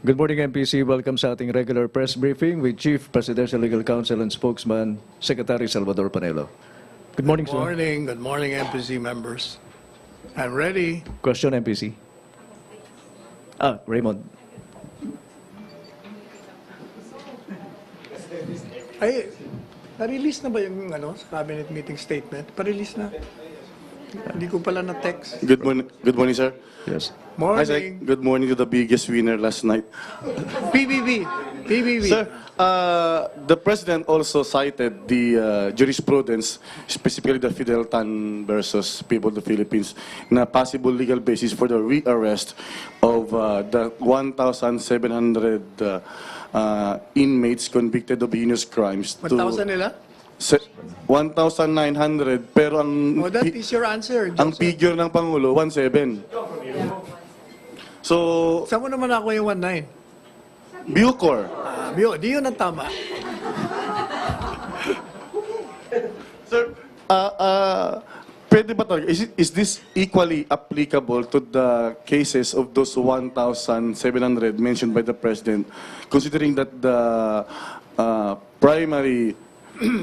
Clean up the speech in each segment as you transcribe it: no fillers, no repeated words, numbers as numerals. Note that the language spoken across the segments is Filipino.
Good morning, MPC. Welcome sa ating regular press briefing with Chief Presidential Legal Counsel and Spokesman, Secretary Salvador Panelo. Good morning, sir. Good morning, MPC members. I'm ready. Question, MPC. Raymond. Ay, na-release na ba yung sa cabinet meeting statement? Pa-release na. Hindi ko pala na-text. Good morning, sir. Yes. Hi, sir. Morning. Good morning to the biggest winner last night. PBB. Sir, the President also cited the jurisprudence, specifically the Fideltan versus People of the Philippines, na possible legal basis for the re-arrest of the 1,700 inmates convicted of heinous crimes. 1,000 nila? 1,900, pero ang Oh, that is your answer, ang Joseph. figure ng Pangulo, 1,700. So, Saan mo naman ako yung 1,900? Bucor. Di yun ang tama. Sir, pwede ba talaga, is this equally applicable to the cases of those 1,700 mentioned by the President, considering that the primary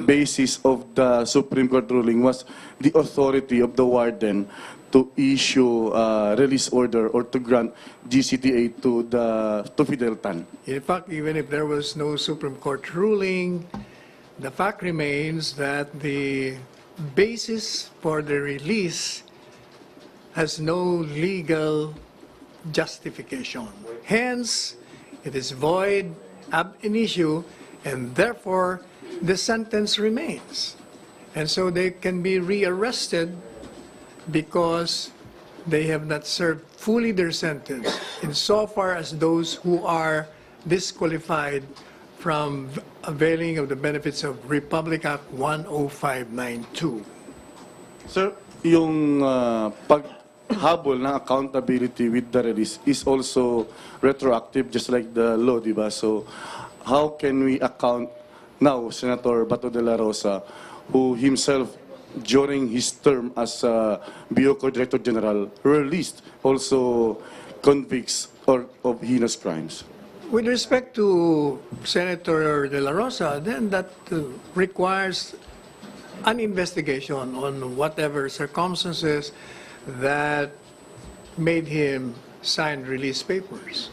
basis of the Supreme Court ruling was the authority of the warden to issue release order or to grant GCTA to Fideltan? In fact, even if there was no Supreme Court ruling, the fact remains that the basis for the release has no legal justification. Hence, it is void ab initio, and therefore, the sentence remains. And so they can be rearrested because they have not served fully their sentence insofar as those who are disqualified from availing of the benefits of Republic Act 10592. Sir, yung paghabol ng accountability with the release is also retroactive, just like the law, di ba? So, how can we account now, Senator Bato de la Rosa, who himself, during his term as Bucor Director General, released also convicts of heinous crimes? With respect to Senator de la Rosa, then that requires an investigation on whatever circumstances that made him sign release papers.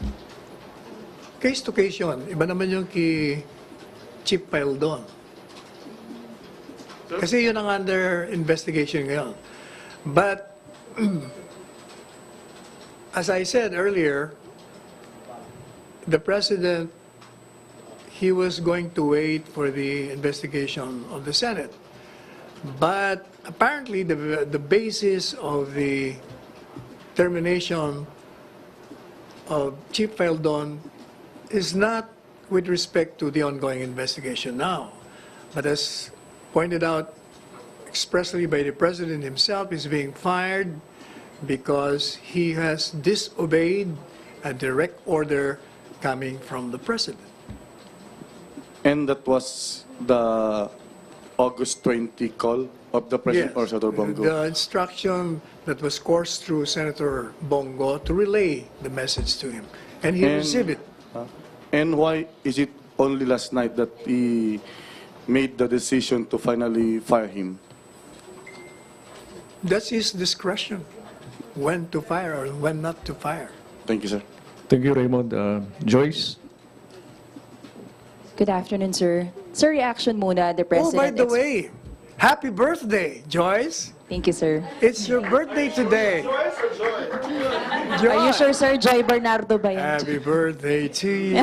Case to case yun. Iba naman yung kay Chief Paildon. Kasi yun ang under investigation ngayon. But, as I said earlier, the President, he was going to wait for the investigation of the Senate. But apparently the basis of the termination of Chief Paildon is not with respect to the ongoing investigation now, but as pointed out expressly by the President himself, is being fired because he has disobeyed a direct order coming from the President. And that was the August 20 call of the President or Senator Bongo? The instruction that was coursed through Senator Bongo to relay the message to him, and he received it. And why is it only last night that he made the decision to finally fire him? That's his discretion, when to fire or when not to fire. Thank you, sir. Thank you, Raymond. Joyce? Good afternoon, sir. Sir, reaction muna. The Oh, President... by the way, happy birthday, Joyce. Thank you, sir. It's your birthday today. Are you sure, sir? Joy Bernardo ba yan? Happy birthday to you.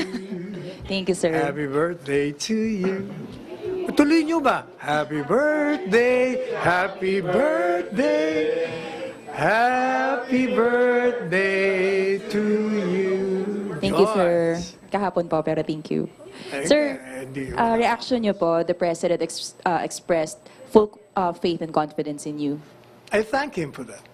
Thank you, sir. Happy birthday to you. Tuloy nyo ba? Happy birthday, happy birthday, happy birthday to you. Thank you, sir. Joyce. Kahapon po, pero thank you. Eh, Sir, hindi. reaction niyo po, the President expressed full faith and confidence in you. I thank him for that.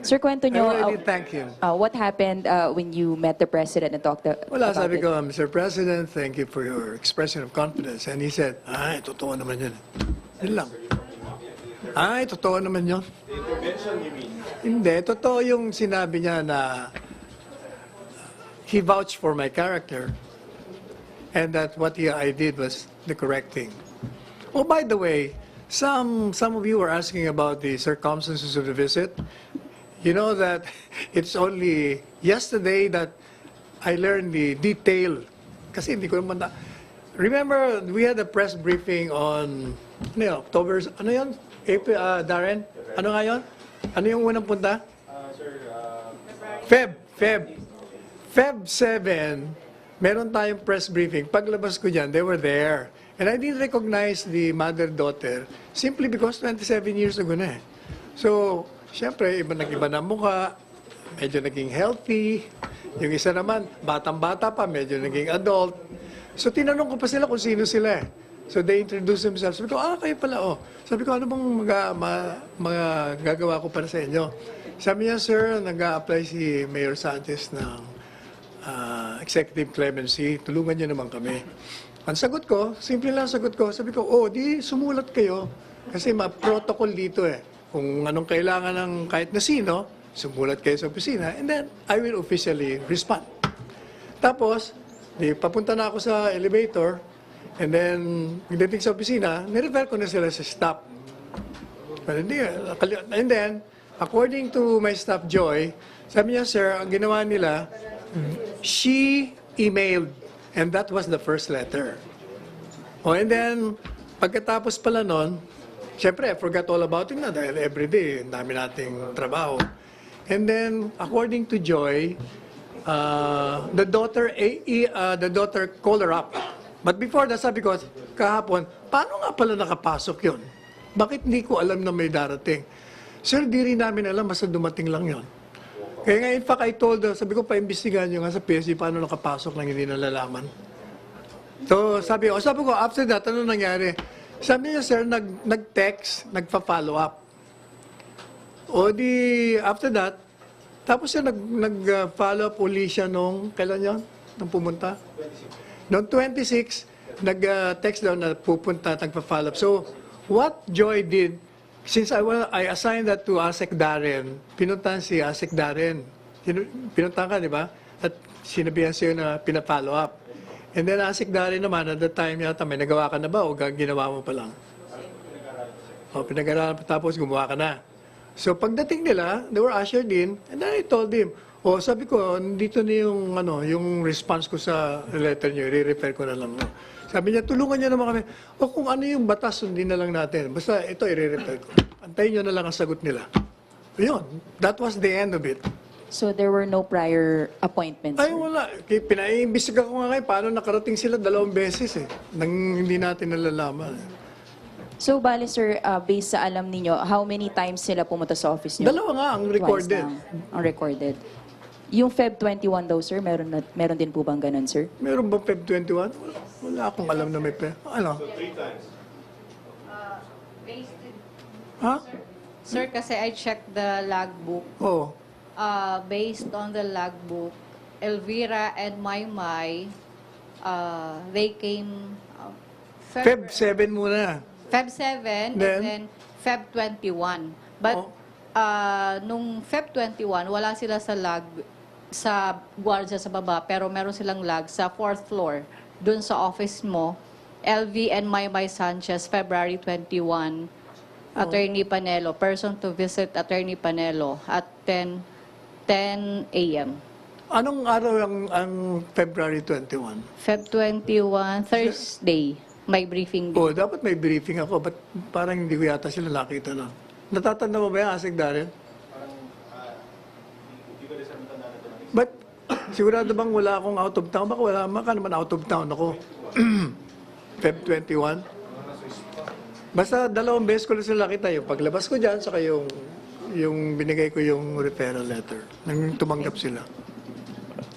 Sir, kwento I niyo, really thank him. what happened when you met the President and talked Wala, about sabi it? ko, Mr. President, thank you for your expression of confidence. And he said, ay, totoo naman yun. Yun lang. Ay, totoo naman yun. Hindi, totoo yung sinabi niya na he vouched for my character and that what I did was the correct thing. Oh, by the way, some of you were asking about the circumstances of the visit. You know that it's only yesterday that I learned the detail. Kasi hindi ko naman remember, we had a press briefing on October, ano yun? April, Darren? Ano nga yun? Ano yung unang punta? Feb 7, meron tayong press briefing. Paglabas ko dyan, they were there. And I didn't recognize the mother-daughter simply because 27 years ago na eh. So, syempre, nag-iba na mukha, medyo naging healthy. Yung isa naman, batang-bata pa, medyo naging adult. So, tinanong ko pa sila kung sino sila eh. So, they introduced themselves. Sabi ko, kayo pala, oh. Sabi ko, ano bang magagawa ko para sa inyo? Sabi niya, sir, nag-a-apply si Mayor Sanchez ng executive clemency. Tulungan niyo naman kami. Ang sagot ko, simple lang sagot ko. Sabi ko, di sumulat kayo. Kasi ma-protocol dito eh. Kung anong kailangan ng kahit na sino, sumulat kayo sa opisina. And then, I will officially respond. Tapos, papunta na ako sa elevator. And then, pagdating sa opisina, nirefer ko na sila sa staff. But hindi, and then, according to my staff, Joy, sabi niya, sir, ang ginawa nila, she emailed, and that was the first letter. And then, pagkatapos pala nun, syempre, I forgot all about it na dahil everyday, ang dami nating trabaho. And then, according to Joy, the daughter called her up. But before that, sabi ko, kahapon, paano nga pala nakapasok yun? Bakit hindi ko alam na may darating? Sir, di rin namin alam, basta dumating lang yon. Kaya nga, in fact, I told her, sabi ko, paimbestigahan nyo nga sa PSG, paano nakapasok nang hindi nalalaman. So, sabi ko, after that, ano nangyari? Sabi niya, sir, nag-text, nagpa-follow up. After that, tapos siya nag-follow up uli siya nung, kailan yun? Nung pumunta? Noong 26, nag-text daw na pupunta, nagpa-follow up. So, what Joy did, since I assigned that to Asek Darren, pinuntahan si Asek Darren. Pinuntahan ka, di ba? At sinabihan siya na pina-follow up. And then Asek Darren naman, at the time yata, may nagawa ka na ba o ginawa mo pa lang? Pinag-aralan pa tapos gumawa ka na. So pagdating nila, they were ushered in, and then I told him, sabi ko, dito na yung response ko sa letter niyo, i-refer ko na lang. Sabi niya, tulungan niyo naman kami. Kung ano yung batas, sundin na lang natin. Basta ito, i-refer ko. Antayin niyo na lang ang sagot nila. Yun, that was the end of it. So there were no prior appointments? Ay, wala. Pinaiimbestiga ko nga kayo, paano nakarating sila 2 beses eh. Nang hindi natin nalalaman. So, bale sir, based sa alam ninyo, how many times sila pumunta sa office niyo? 2 nga ang recorded. Ang recorded. Yung Feb 21 daw, sir, meron din po bang ganun, sir? Meron bang Feb 21? Wala akong alam na may Ano? So 3 times. Ha? Sir, kasi I checked the logbook. Oo. Based on the logbook, Elvira and Maymay, they came Feb 7 muna. Feb 7 and then Feb 21. But nung Feb 21, wala sila sa gwardiya sa baba, pero meron silang log sa 4th floor, dun sa office mo. LV and Maymay Sanchez, February 21. Attorney Panelo, person to visit Attorney Panelo at 10 a.m. Anong araw ang February 21? Feb 21, Thursday, may briefing din. Dapat may briefing ako. But parang hindi ko yata sila nakita na. Natatanda mo ba yan, Asik Darren? But sigurado bang wala akong out of town? Baka naman out of town ako. Feb 21? Basta 2 beses ko lang sila nakita. Yung paglabas ko dyan, saka yung binigay ko yung referral letter. Nang tumanggap sila.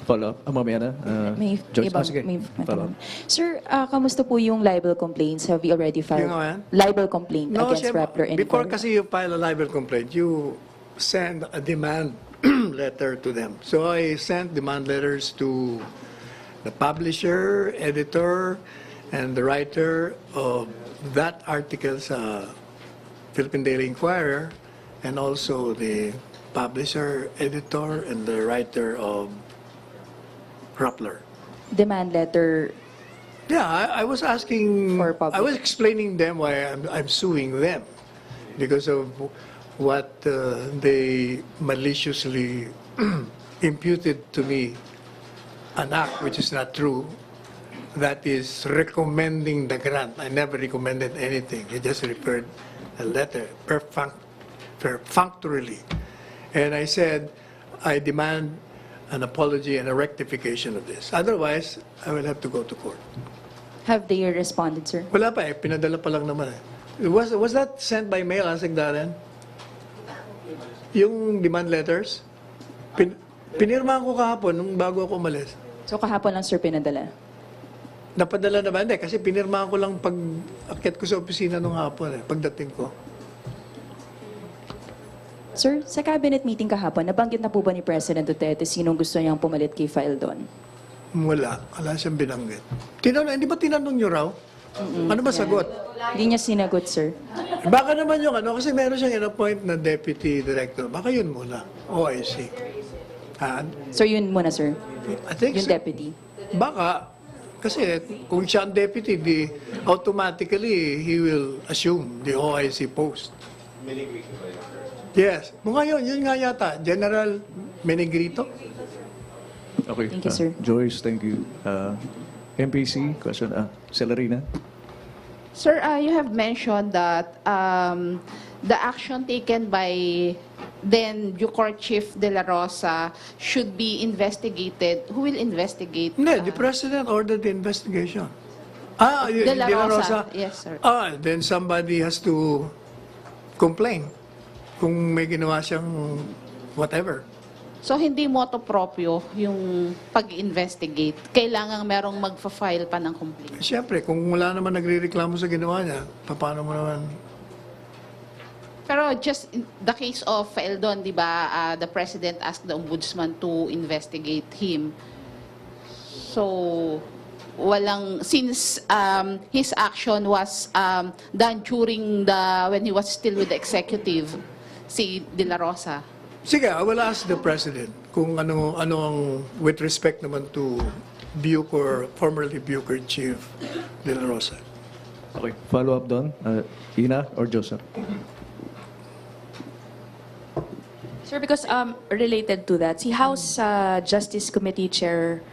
Follow-up? Mamaya na. Joyce, sige. Follow-up. Sir, kamusta po yung libel complaints? Have you already filed Yung nga yan? libel complaint against syempre, Rappler and before Cor? kasi you file a libel complaint, you send a demand letter to them. So I sent demand letters to the publisher, editor, and the writer of that article sa Philippine Daily Inquirer, and also the publisher, editor, and the writer of Rappler. Demand letter. Yeah, I was asking, For public. I was explaining them why I'm suing them because of what they maliciously imputed to me an act which is not true. That is recommending the grant. I never recommended anything. I just referred a letter perfunctorily. And I said, I demand an apology and a rectification of this. Otherwise, I will have to go to court. Have they responded, sir? Wala pa eh, pinadala pa lang naman eh. Was that sent by mail, Asik Darren? Yung demand letters? Pinirmahan ko kahapon nung bago ako umalis. So kahapon lang, sir, pinadala. Napadala na ba? Hindi, kasi pinirmahan ko lang pag akyat ko sa opisina nung hapon eh, pagdating ko. Sir, sa cabinet meeting kahapon, nabanggit na po ba ni President Duterte sinong gusto niyang pumalit kay Faeldon? Wala siyang binanggit. Hindi ba tinanong nyo raw? Ano ba sagot? Hindi niya sinagot, sir. Baka naman yung kasi meron siyang in-appoint na deputy director. Baka yun muna. OIC. Sir, yun muna, sir. I think Yung so. deputy. Baka, kasi kung siya ang deputy, automatically he will assume the OIC post. Yes. Yun nga yata. General Menegrito. Okay. Thank you, sir. Joyce, thank you. MPC, question. Celerina. Sir, you have mentioned that the action taken by then Bucor Chief De La Rosa should be investigated. Who will investigate? Hindi, the president ordered the investigation. De La Rosa. Yes, sir. Then somebody has to complain kung may ginawa siyang whatever. So, hindi moto proprio yung pag-investigate. Kailangang merong magfa-file pa ng complaint. Siyempre, kung wala naman nagre-reklamo sa ginawa niya, paano mo naman? Pero just in the case of Faeldon, di ba, the President asked the Ombudsman to investigate him. So, since his action was done during when he was still with the executive, si De La Rosa. Sige, I will ask the President kung ano ang, with respect naman to Bucor, formerly Bucor Chief De La Rosa. Okay, follow up doon. Ina or Joseph? Sir, because related to that, si House Justice Committee Chair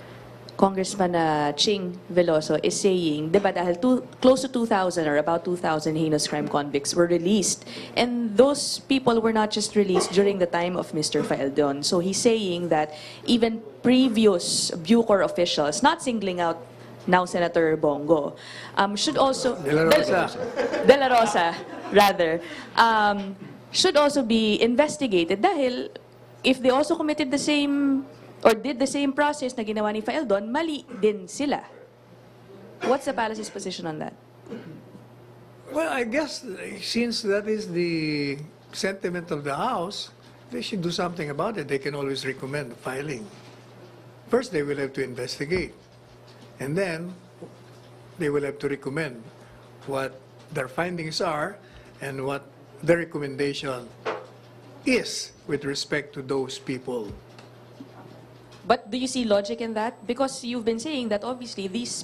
Congressman Ching Veloso is saying, di ba, dahil close to 2,000 or about 2,000 heinous crime convicts were released. And those people were not just released during the time of Mr. Faeldon. So he's saying that even previous Bucor officials, not singling out now Senator Bongo, should also... De La Rosa. De La Rosa, rather, should also be investigated dahil if they also committed the same or did the same process na ginawa ni Faeldon, mali din sila. What's the palace's position on that? Well, I guess since that is the sentiment of the House, they should do something about it. They can always recommend filing. First, they will have to investigate. And then, they will have to recommend what their findings are and what the recommendation is with respect to those people. But do you see logic in that? Because you've been saying that obviously these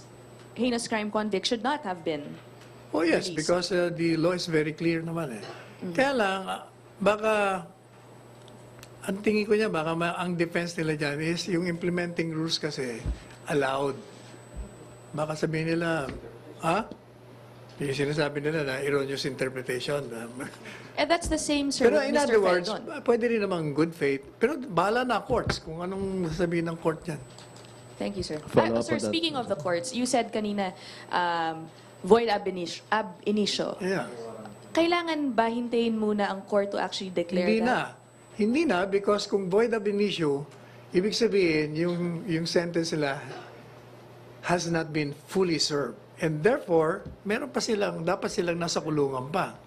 heinous crime convicts should not have been Oh yes, released. because the law is very clear naman eh. Kaya lang, baka, ang tingin ko niya, baka ang defense nila dyan is yung implementing rules kasi allowed. Baka sabihin nila, yung sinasabi nila na erroneous interpretation. And that's the same, sir, Pero with in Mr. other words, Faeldon. pwede rin namang good faith. Pero bahala na courts kung anong sasabihin ng court yan. Thank you, sir. Follow up Sir, on that. speaking of the courts, you said kanina, void ab initio. Yeah. Kailangan ba hintayin muna ang court to actually declare Hindi that? na. Hindi na because kung void ab initio, ibig sabihin yung sentence nila has not been fully served. And therefore, dapat silang nasa kulungan pa.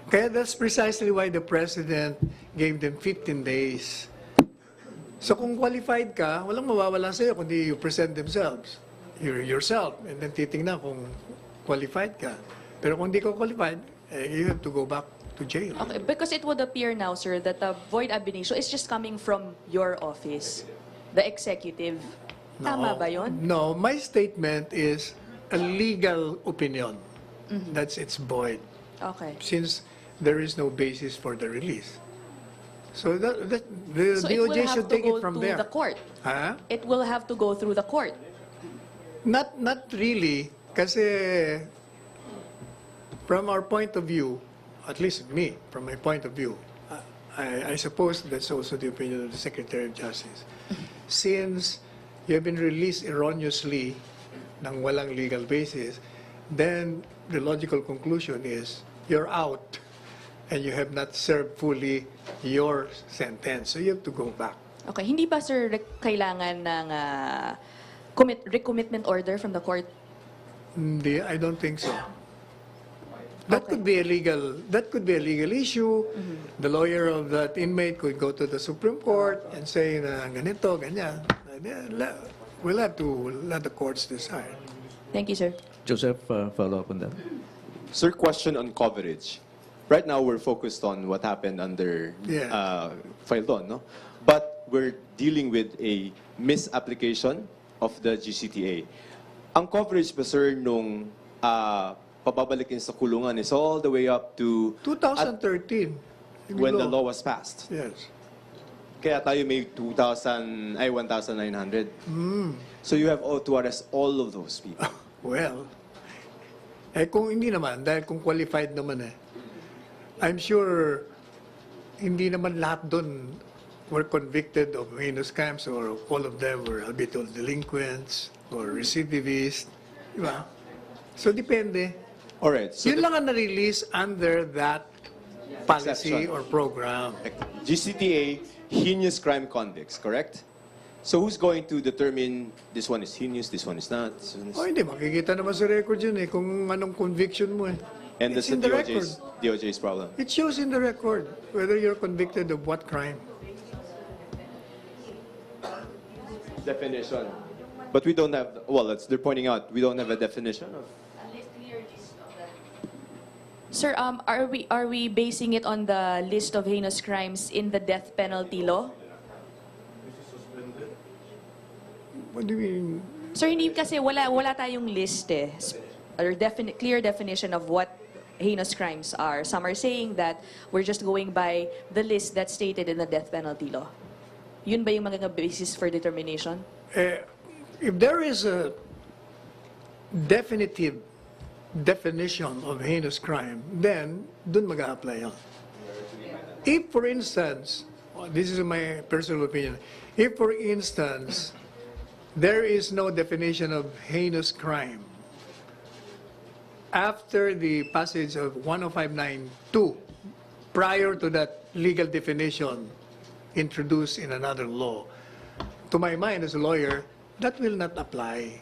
Kaya that's precisely why the President gave them 15 days. So kung qualified ka, walang mawawala sa'yo kundi you present themselves, yourself, and then titingnan kung qualified ka. Pero kung di ka qualified, you have to go back to jail. Okay, because it would appear now, sir, that the void ab initio is just coming from your office, the executive. Tama ba yun? No, my statement is a legal opinion. That's it's void Okay. since there is no basis for the release. So the So it will DOJ have should to take go it from to there. the court. Huh? It will have to go through the court. Not really, kasi from our point of view, at least me, from my point of view, I suppose that's also the opinion of the Secretary of Justice. Since you have been released erroneously ng walang legal basis, then the logical conclusion is you're out and you have not served fully your sentence. So you have to go back. Okay, hindi ba sir kailangan ng recommitment order from the court? Hindi, I don't think so. That could be a legal issue. The lawyer of that inmate could go to the Supreme Court and say na ganito, ganyan. We'll have to let the courts decide. Thank you, sir. Joseph, follow up on that. Sir, question on coverage. Right now, we're focused on what happened under Yeah. Faildon, no? But we're dealing with a misapplication of the GCTA. Ang coverage ba, sir, nung pababalikin sa kulungan is all the way up to 2013. when the law was passed. Yes. Kaya tayo may 1,900. So you have to arrest all of those people. Well, kung hindi naman, dahil kung qualified naman I'm sure hindi naman lahat doon were convicted of heinous crimes or all of them were habitual delinquents or recidivists. Di ba? So, depende. All right. So Yun lang ang na-release under that policy Exception. or program. GCTA, heinous crime convicts, correct? So who's going to determine this one is heinous, this one is not? This one is... O hindi, makikita naman sa record yun kung anong conviction mo And It's that's the in the record. DOJ's problem. It shows in the record whether you're convicted of what crime. Definition. But we don't have, well, they're pointing out, we don't have a definition of... Sir, are we basing it on the list of heinous crimes in the death penalty law? What do you mean? Sir, hindi kasi wala tayong list or clear definition of what heinous crimes are. Some are saying that we're just going by the list that's stated in the death penalty law. Yun ba yung magandang basis for determination? If there is a definitive definition of heinous crime, then dun mag-a-apply yun. If, for instance, this is my personal opinion, if, for instance, there is no definition of heinous crime after the passage of 10592, prior to that legal definition introduced in another law, to my mind as a lawyer, that will not apply.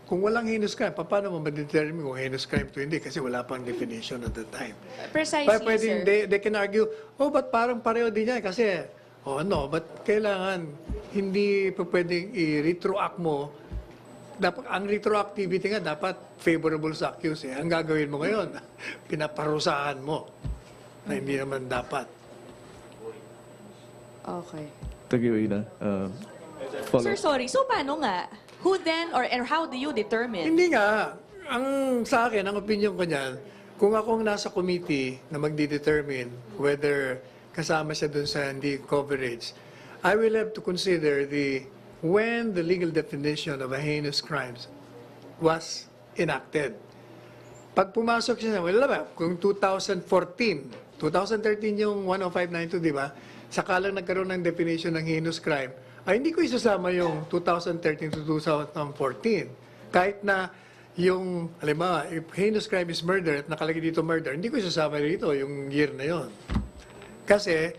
Kung walang heinous crime, paano mo ma-determine kung heinous crime to hindi? Kasi wala pang definition at the time. Precisely, Pwedeng sir. they can argue, ba't parang pareho din yan? Kasi, ba't kailangan hindi pa pwedeng i-retroact mo? Dapat, ang retroactivity nga dapat favorable sa accused. Ang gagawin mo ngayon, pinaparusahan mo na hindi naman dapat. Okay. Thank you, Ina. Follow. Sir, sorry. So, paano nga? Who then, or how do you determine? Hindi nga. Sa akin, ang opinion ko niyan, kung akong nasa committee na magdi-determine whether kasama siya dun sa hindi coverage, I will have to consider when the legal definition of a heinous crimes was enacted. Pag pumasok siya, wala ba, kung 2013 yung 10592, di ba? Saka lang nagkaroon ng definition ng heinous crime, ay hindi ko isasama yung 2013 to 2014. Kahit na yung, halimbawa, if heinous crime is murder at nakalagay dito murder, hindi ko isasama dito yung year na yon. Kasi,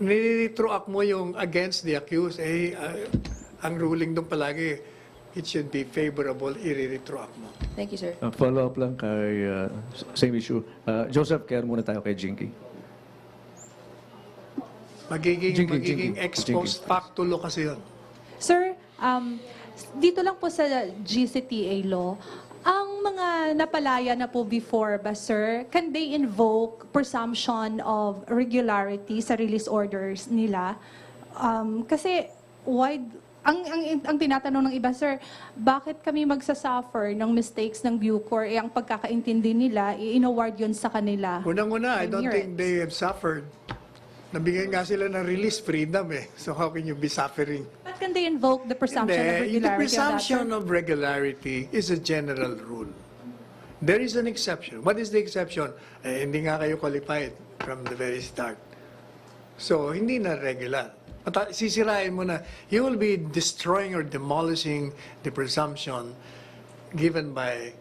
nire-retroact mo yung against the accused, ang ruling doon palagi, it should be favorable, i-retroact mo. Thank you, sir. Follow up lang kay same issue. Joseph, kaya muna tayo kay Jinky. Magiging ex Jinky. post facto law kasi yun. Sir, dito lang po sa GCTA law, ang mga napalaya na po before ba, sir, can they invoke presumption of regularity sa release orders nila? Kasi ang tinatanong ng iba, sir, bakit kami magsasuffer ng mistakes ng Bucor? Ang pagkakaintindi nila, i-inaward yun sa kanila. Unang-una, I don't think Merits. they have suffered. Nabigyan nga sila ng release freedom eh. So how can you be suffering? But can they invoke the presumption of Hindi, regularity the presumption of of regularity is a general rule. There is an exception. What is the exception? Hindi nga kayo qualified from the very start. So, hindi na regular. Sisirain mo na. You will be destroying or demolishing the presumption given by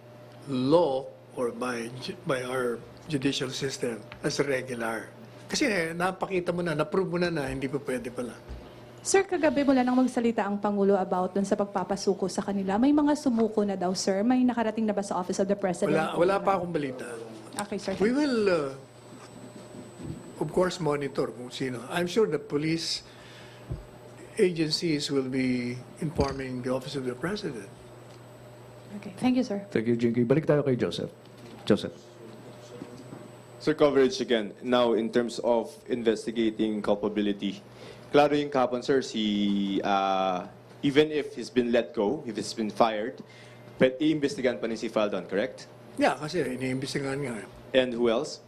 law or by our judicial system as regular. Kasi napakita mo na, na-prove mo na hindi pa pwede pala. Sir, kagabi mula nang magsalita ang Pangulo about dun sa pagpapasuko sa kanila, may mga sumuko na daw, sir. May nakarating na ba sa Office of the President? Wala pa akong balita. Okay, sir. We will, of course, monitor kung sino. I'm sure the police agencies will be informing the Office of the President. Okay, thank you, sir. Thank you, Jinky. Balik tayo kay Joseph. Joseph. Sir, coverage again. Now, in terms of investigating culpability, klaro yung kahapon, sir, even if he's been let go, if he's been fired, but iimbestigahan pa ni si Faldon, correct? Yeah, kasi iniimbestigahan nga. And who else?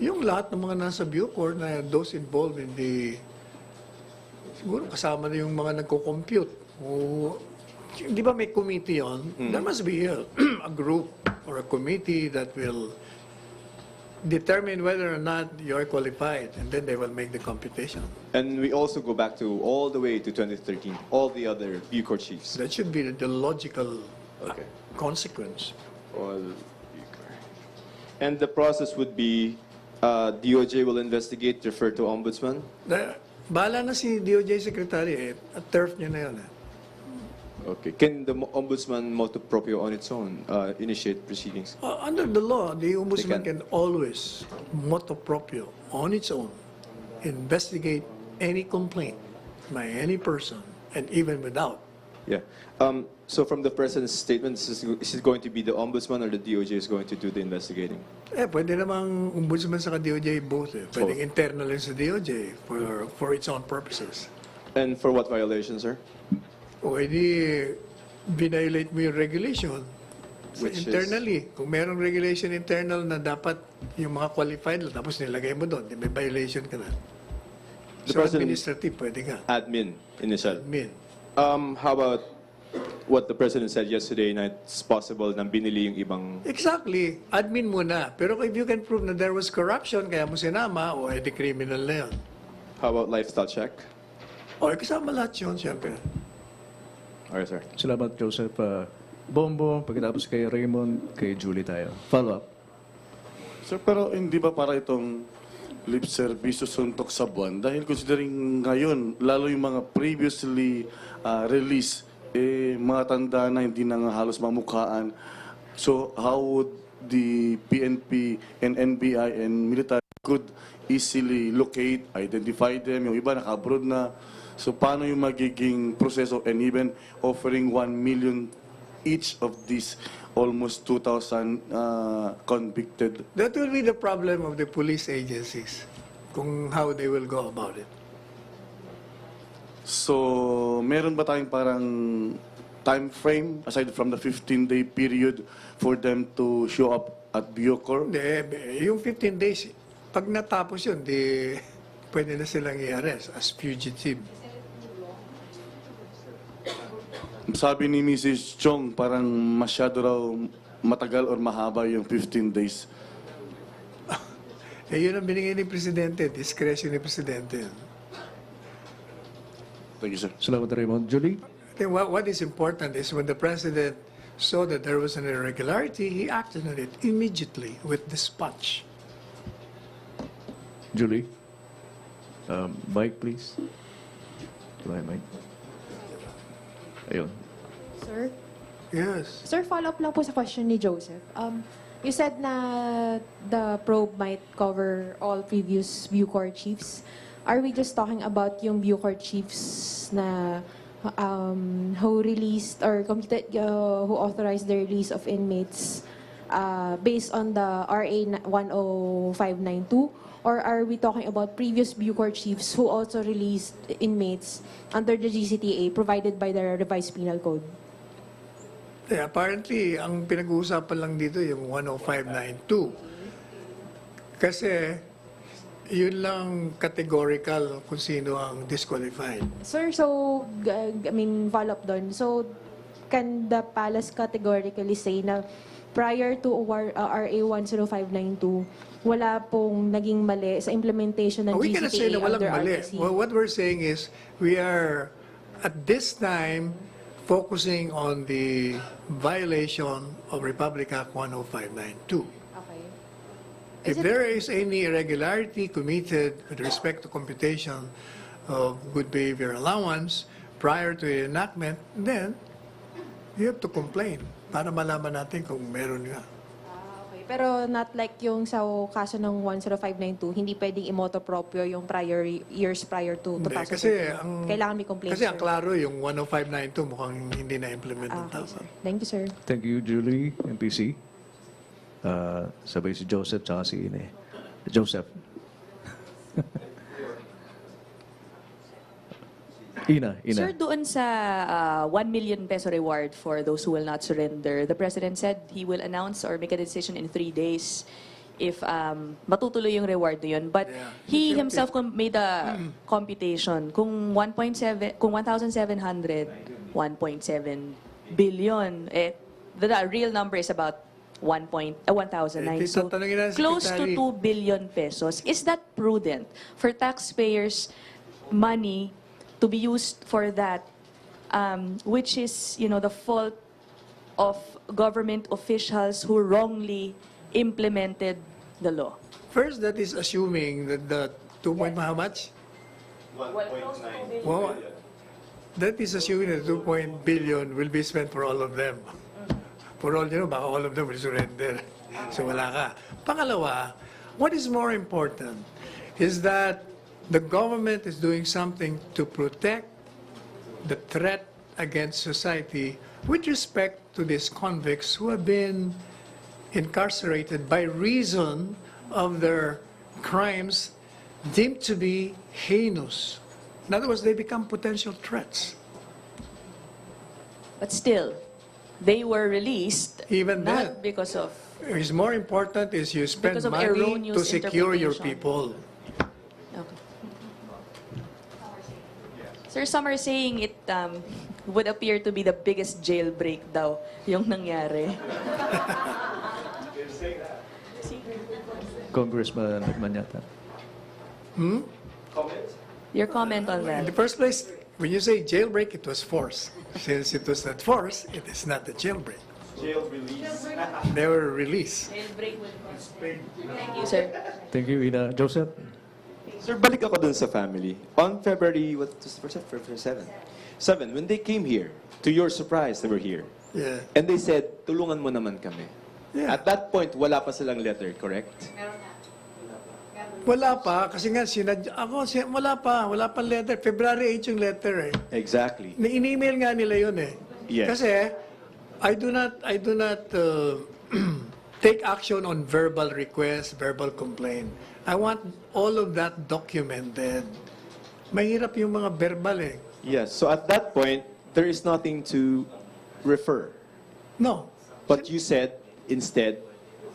Yung lahat ng mga nasa Bucor na those involved in the, siguro kasama na yung mga nagko-compute. O, di ba may committee yun? There must be a group or a committee that will determine whether or not you're qualified, and then they will make the computation. And we also go back to all the way to 2013, all the other Bucor chiefs. That should be the logical Okay. consequence. All Bucor. And the process would be DOJ will investigate, refer to Ombudsman. Bahala na si DOJ Secretary at turf niya na yun. Okay. Can the Ombudsman motu proprio on its own initiate proceedings? Under the law, the Ombudsman They can always, motu proprio, on its own, investigate any complaint by any person, and even without. Yeah. So from the President's statements, is it going to be the Ombudsman or the DOJ is going to do the investigating? Pwede namang Ombudsman sa DOJ both. Pwedeng Both. internal rin sa DOJ for its own purposes. And for what violation, sir? O edi, binayolate mo yung regulation. So Which is- internally, kung merong regulation internal na dapat yung mga qualified lang, tapos nilagay mo doon, di may violation ka na. The So President- administrative, pwede nga. Admin, initial. Admin. How about what the President said yesterday na it's possible na binili yung ibang... Exactly. Admin muna. Pero if you can prove na there was corruption, kaya mo sinama, o edi criminal na yun. How about lifestyle check? O, kasama lahat yun, siyempre. Okay, sir. Salamat, Joseph. Bombo, pagkatapos kay Raymond, kay Julie tayo. Follow-up. Sir, pero hindi ba para itong lip service suntok sa buwan? Dahil considering ngayon, lalo yung mga previously released, mga tanda na hindi na nga halos mamukhaan. So, how would the PNP and NBI and military could easily locate, identify them? Yung iba naka-abroad na. So, paano yung magiging proseso and even offering 1 million each of these almost 2,000 convicted? That will be the problem of the police agencies, kung how they will go about it. So, meron ba tayong parang time frame aside from the 15-day period for them to show up at Bucor? Hindi, yung 15 days, pag natapos yun, di pwede na silang i-arrest as fugitive. Sabi ni Mrs. Chong, parang masyado raw matagal or mahaba yung 15 days. Yun ang binigay ni Presidente, discretion ni Presidente. Thank you, sir. Salamat, Raymond. Julie? I think what is important is when the President saw that there was an irregularity, he acted on it immediately with dispatch. Julie? Mike, please. Do I have mic? Ayun. Sir? Yes. Sir, follow-up lang po sa question ni Joseph. You said na the probe might cover all previous Bucor chiefs. Are we just talking about yung Bucor chiefs na who released or completed, who authorized the release of inmates based on the RA 10592? Or are we talking about previous Bucor chiefs who also released inmates under the GCTA provided by the revised penal code? Apparently, ang pinag-uusapan lang dito yung 10592. Kasi yun lang categorical kung sino ang disqualified. Sir, so, follow up doon. So, can the palace categorically say na prior to RA 10592, wala pong naging mali sa implementation ng We cannot say GCTA na walang under mali. RTC? Well, what we're saying is we are at this time focusing on the violation of Republic Act 10592. Okay. If there is any irregularity committed with respect to computation of good behavior allowance prior to the enactment, then you have to complain para malaman natin kung meron nga. Okay. Pero not like yung sa kaso ng 10592, hindi pwedeng imoto proprio yung years prior to Hindi, 2013. kasi Kailangan may complaint, kasi ang sir. klaro yung 10592 mukhang hindi na-implement ng Okay, tama. sir. Thank you, sir. Thank you, Julie, NPC. Sabay si Joseph tsaka si Ine. Joseph. Ina. Sir, doon sa 1 million peso reward for those who will not surrender, the President said he will announce or make a decision in 3 days if matutuloy yung reward na yun. But Yeah. he himself made a computation. Kung 1,700, 1.7 billion, the real number is about 1,009. So Tatanungin na si close to Secretary. 2 billion pesos. Is that prudent for taxpayers' money to be used for that, which is, the fault of government officials who wrongly implemented the law? First, that is assuming that the 2 point how much? 1.9. Well, that is assuming that 2 billion will be spent for all of them. For all, baka all of them will surrender. So wala ka. Pangalawa, what is more important is that the government is doing something to protect the threat against society with respect to these convicts who have been incarcerated by reason of their crimes deemed to be heinous. In other words, they become potential threats. But still, they were released Even then. not because of... What is more important is you spend Because of money to erroneous secure your interpretation. people. Okay. Sir, some are saying it would appear to be the biggest jailbreak daw yung nangyari. Congressman Manyata. Your comment on In that? the first place, when you say jailbreak, it was force. Since it was not force, it is not a jailbreak. Jail release. They were released. Jailbreak Thank you, sir. Thank you, Ina. Joseph. Sir, balik ako dun sa family. On February, what was the first? February 7, when they came here, to your surprise, they were here. Yeah. And they said, tulungan mo naman kami. Yeah. At that point, wala pa silang letter, correct? Wala pa, kasi nga, wala pa letter. February 8 yung letter eh. Exactly. In-email nga nila yun eh. Yes. Kasi, I do not take action on verbal request, verbal complaint. I want all of that documented. Mahirap yung mga verbal eh. Yes, so at that point, there is nothing to refer. No. But you said, instead,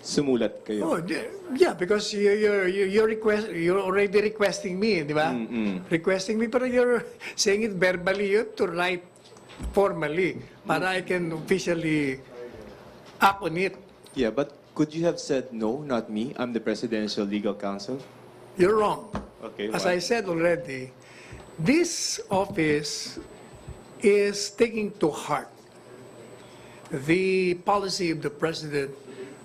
sumulat kayo. Oh, yeah, because you're already requesting me, di ba? Requesting me, pero you're saying it verbally, you have to write formally para I can officially act on it. Yeah, but could you have said, no, not me, I'm the Presidential Legal Counsel? You're wrong. Okay, As why? I said already, this office is taking to heart the policy of the President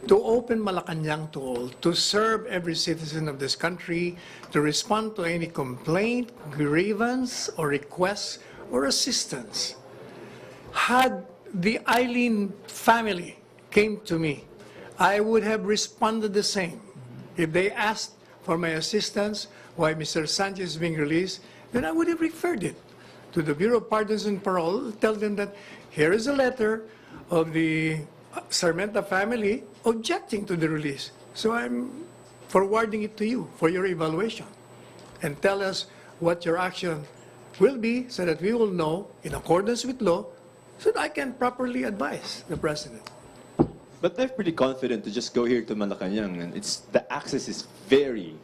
to open Malacañang to all, to serve every citizen of this country, to respond to any complaint, grievance, or request, or assistance. Had the Eileen family came to me, I would have responded the same. If they asked for my assistance, why Mr. Sanchez is being released, then I would have referred it to the Bureau of Pardons and Parole, tell them that here is a letter of the Sarmenta family objecting to the release. So I'm forwarding it to you for your evaluation. And tell us what your action will be so that we will know, in accordance with law, so that I can properly advise the President. But they're pretty confident to just go here to Malacañang, and the access is very.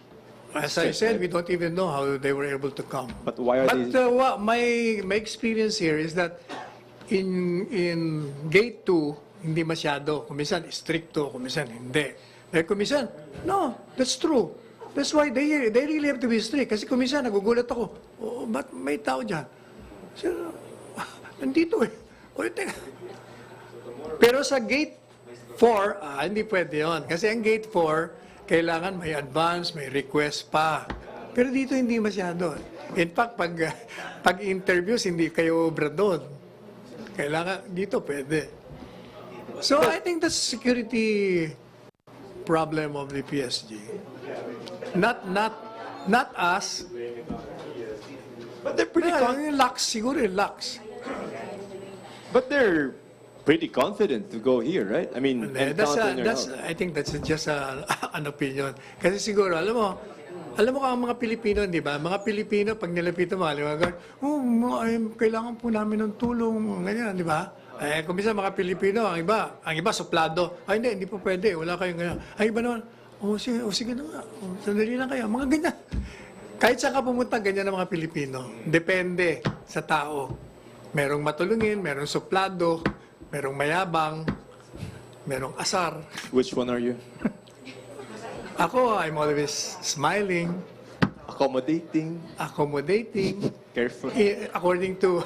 As I said, we don't even know how they were able to come. But why are But they? my experience here is that in Gate 2, hindi masyado. Kumisan, stricto. Kumisan, hindi. Eh, kumisan, no, that's true. That's why they really have to be strict. Kasi kumisan, nagugulat ako. Oh, ba't may tao dyan? So, nandito eh. O, teka. Pero sa Gate 4, hindi pwede yun. Kasi ang Gate 4, kailangan may advance, may request pa. Pero dito hindi masyado. In fact, pag interviews, hindi kayo obra doon. Kailangan, dito pwede. So I think that's security problem of the PSG. Not us. But they're pretty. Yung lax, siguro yung lax. But they're pretty confident to go here, right? I mean, and count on your help. I think that's just an opinion. Kasi siguro, alam mo ang mga Pilipino, di ba? Mga Pilipino, pag nilapitan mo, kailangan po namin ng tulong, ganyan, di ba? Eh, kung minsan mga Pilipino, ang iba, suplado. Hindi po pwede, wala kayong ganyan. Ang iba naman, sige na nga, sandali lang kayo, mga ganyan. Kahit saan ka pumunta, ganyan ang mga Pilipino. Depende sa tao. Merong matulungin, merong suplado, merong mayabang, merong asar. Which one are you? Ako, I'm always smiling, Accommodating, accommodating, careful, according to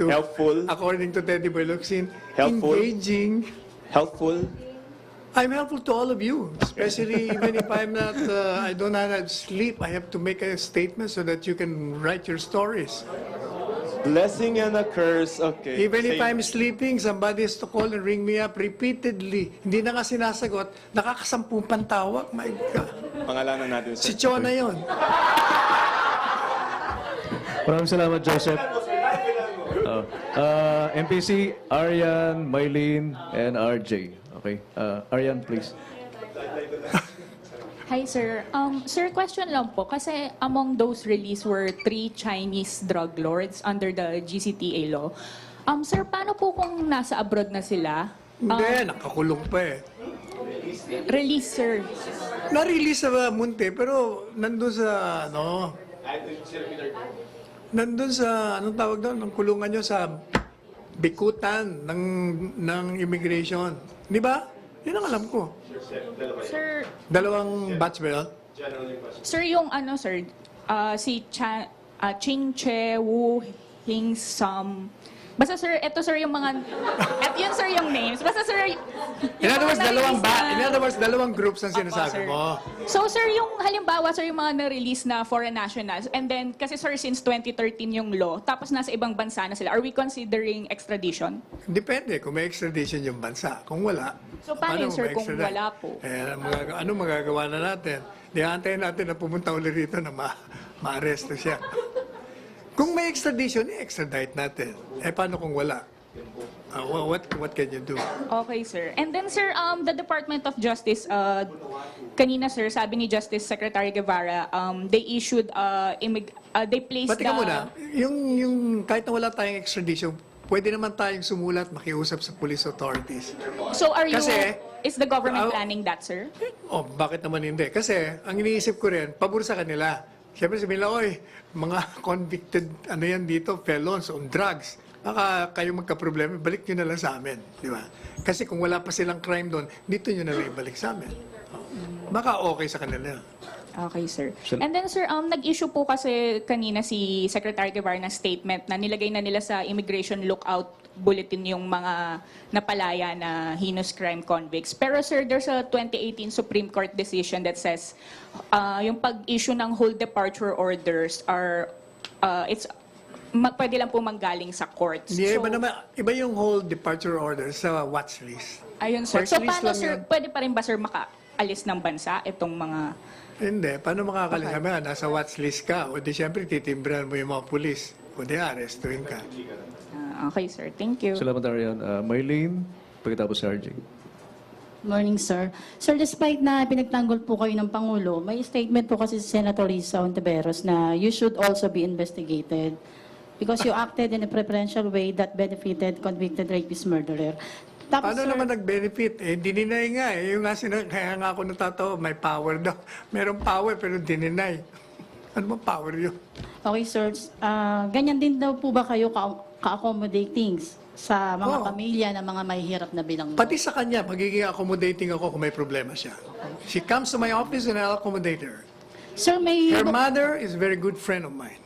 helpful, according to Teddy Boy Locsin, Helpful. engaging. helpful. I'm helpful to all of you, especially even if I'm not, I don't have sleep. I have to make a statement so that you can write your stories. Blessing and a curse. Okay. Even if Same. I'm sleeping, somebody has to call and ring me up repeatedly. Hindi na nga sinasagot, nakakasampung pantawag. My God. Pangalanan natin, Si sir. Chona yun. Maraming salamat, Joseph. MPC, Arian, Mylene, and RJ. Okay. Arian, please. Hi, sir. Sir, question lang po. Kasi among those released were 3 Chinese drug lords under the GCTA law. Sir, paano po kung nasa abroad na sila? Hindi, nakakulong pa eh. Release, sir. Na-release sa Munti, pero nandun sa, nandun sa, anong tawag doon, ang kulungan nyo sa bikutan ng immigration. Di ba? Yun ang alam ko. Sir, Dalawang batch ba yun? sir, yung ano, sir, si Ching Che Wu Hing Sam. Basta, sir, eto, sir, yung mga, at yun, sir, yung names. Basta, sir, In other words, dalawang groups ang sinasabi sir. mo. So, sir, yung halimbawa, sir, yung mga na-release na foreign nationals, and then, kasi, sir, since 2013 yung law, tapos nasa ibang bansa na sila, are we considering extradition? Depende kung may extradition yung bansa. Kung wala, So, paano yun, mo sir, kung ma-extradite? wala po? Ano magagawa na natin? Di antayin natin na pumunta ulit rito na ma-arresto siya. Kung may extradition, i-extradite natin. Eh, paano kung wala? What can you do? Okay, sir. And then, sir, the Department of Justice, kanina, sir, sabi ni Justice Secretary Guevara, they issued, they placed Batika muna, yung kahit na wala tayong extradition, pwede naman tayong sumulat, makiusap sa police authorities. So, Kasi, is the government planning that, sir? Oh, bakit naman hindi? Kasi, ang iniisip ko rin, pabor sa kanila. Siyempre sabihin nila, oy, mga convicted, dito, felons on drugs. Baka kayo magka-problema, balik nyo na lang sa amin. Di ba? Kasi kung wala pa silang crime doon, dito nyo na lang ibalik sa amin. Baka okay sa kanila. Okay, sir. And then, sir, nag-issue po kasi kanina si Secretary Guevara ng statement na nilagay na nila sa immigration lookout bulletin yung mga napalaya na heinous crime convicts. Pero, sir, there's a 2018 Supreme Court decision that says yung pag-issue ng whole departure orders are, pwede lang po manggaling sa courts. Hindi, iba yung whole departure order sa watch list. Ayun, sir. Watch So, list paano, lang sir, yun. pwede pa rin ba, sir, makaalis ng bansa itong mga... Hindi, paano makakalis? Sabi nga, nasa watch list ka. O di siyempre, titimbrahan mo yung mga pulis. O di, arestuin ka. Okay, sir. Thank you. Salamat, Arian. Mylene, Pagkatapos si RJ. Morning, sir. Sir, despite na pinagtanggol po kayo ng Pangulo, may statement po kasi si Senator Risa Ontiveros na you should also be investigated because you acted in a preferential way that benefited convicted rapist murderer. Tapos, Paano sir, naman nag-benefit? Dininay nga eh. Yung nga kaya nga ako natatawa, may power daw. Merong power pero dininay. Ano bang power yun? okay, sir. Ganyan din daw po ba kayo ka-accommodating sa mga Oo. pamilya na mga mahihirap na bilang Pati sa kanya, magiging accommodating ako kung may problema siya. She comes to my office and I'll accommodate her. Sir, may... Her mother is a very good friend of mine.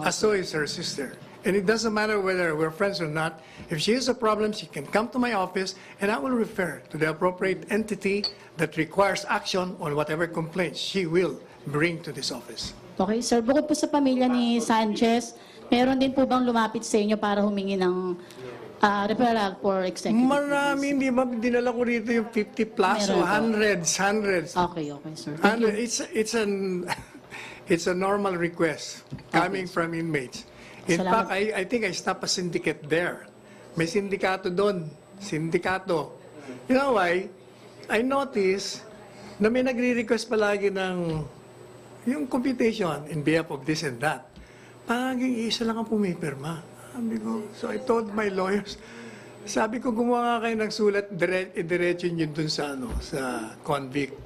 As so is her sister. And it doesn't matter whether we're friends or not. If she has a problem, she can come to my office and I will refer to the appropriate entity that requires action on whatever complaints she will bring to this office. Okay, sir. Bukod po sa pamilya ni Sanchez, meron din po bang lumapit sa inyo para humingi ng referral for executive Marami, hindi ba dinala ko rito yung 50 plus o Meron po. hundreds. Okay, sir. Thank you. It's a normal request coming from inmates. In Salamat. fact, I think I stopped a syndicate there. May sindikato doon. Sindikato. You know why? I noticed na may nagre-request palagi ng yung computation in behalf of this and that. Palaging isa lang ang pumipirma. Sabi ko, so I told my lawyers, sabi ko, gumawa nga kayo ng sulat, diretso nyo dun sa, sa convict.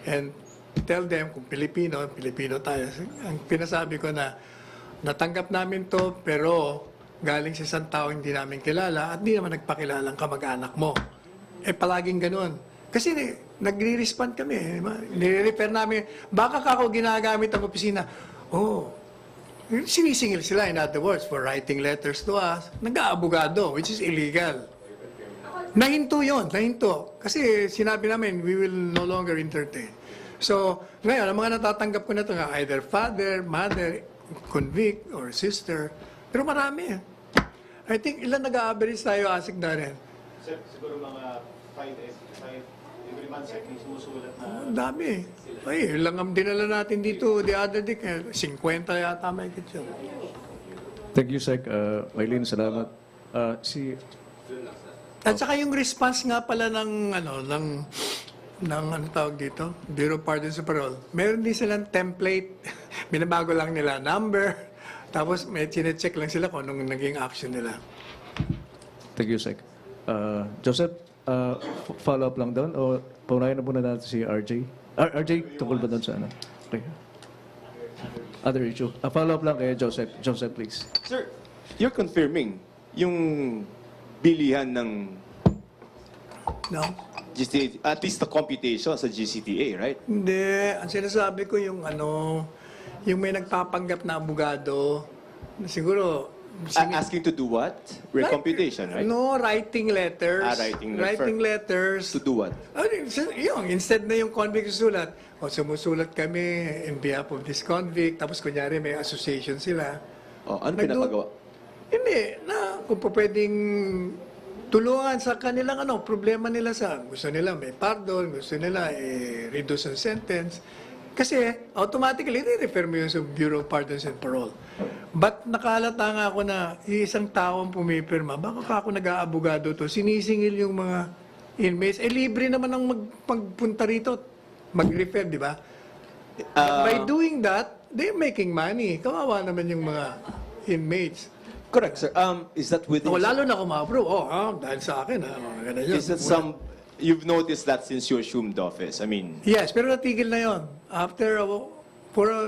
And tell them, kung Pilipino tayo. Ang pinasabi ko na, natanggap namin to, pero galing sa isang tao hindi namin kilala at di naman nagpakilalang kamag-anak mo. Palaging ganun. Kasi nagre-respond kami. Nire-refer namin, baka ako ginagamit ang opisina. Sinisingil sila, in other words, for writing letters to us. Nag-aabogado, which is illegal. Nahinto yun, nahinto. Kasi sinabi namin, we will no longer entertain. So, ngayon, ang mga natatanggap ko na ito nga, either father, mother, convict, or sister. Pero marami. I think ilan nag-a-average tayo, asik na rin. Siguro mga 5 every month, sumusulat na... Ang dami. Ay, lang ang dinala natin dito the other day, 50 yata may kitchen. Thank you, Sec. Maylene, salamat. At saka yung response nga pala ng ano tawag dito, Bureau of Pardons and Parole, meron din silang template, binabago lang nila number, tapos may chinecheck lang sila kung anong naging action nila. Thank you, Sec. Joseph, follow-up lang doon o paunahin na muna natin si RJ? RJ, tungkol ba doon sa ano? Okay. Other issue. Follow-up lang kay Joseph. Joseph, please. Sir, you're confirming yung bilihan ng No? GCTA, at least the computation sa GCTA, right? Hindi. Ang sinasabi ko yung yung may nagpapanggap na abogado, siguro, Asking to do what? Recomputation, right? No, writing letters. Writing letters. To do what? Yung, instead na yung convict susulat, sumusulat kami in behalf of this convict, tapos kunyari may association sila. Ano pinapagawa? Hindi, kung pa pwedeng tulungan sa kanilang problema nila gusto nila may pardon, gusto nila reduce ang sentence. Kasi automatically, i-refer mo yun sa Bureau of Pardons and Parole. But nakalata nga ako na isang taong pumipirma, baka ako nag-aabogado to, sinisingil yung mga inmates. Libre naman ang magpunta rito, mag-refer, di ba? By doing that, they're making money. Kawawa naman yung mga inmates. Correct, sir. Is that within... Lalo na kumabro. Dahil sa akin, ganun yun. Is that you've noticed that since you assumed office? I mean... Yes, pero natigil na yon. After,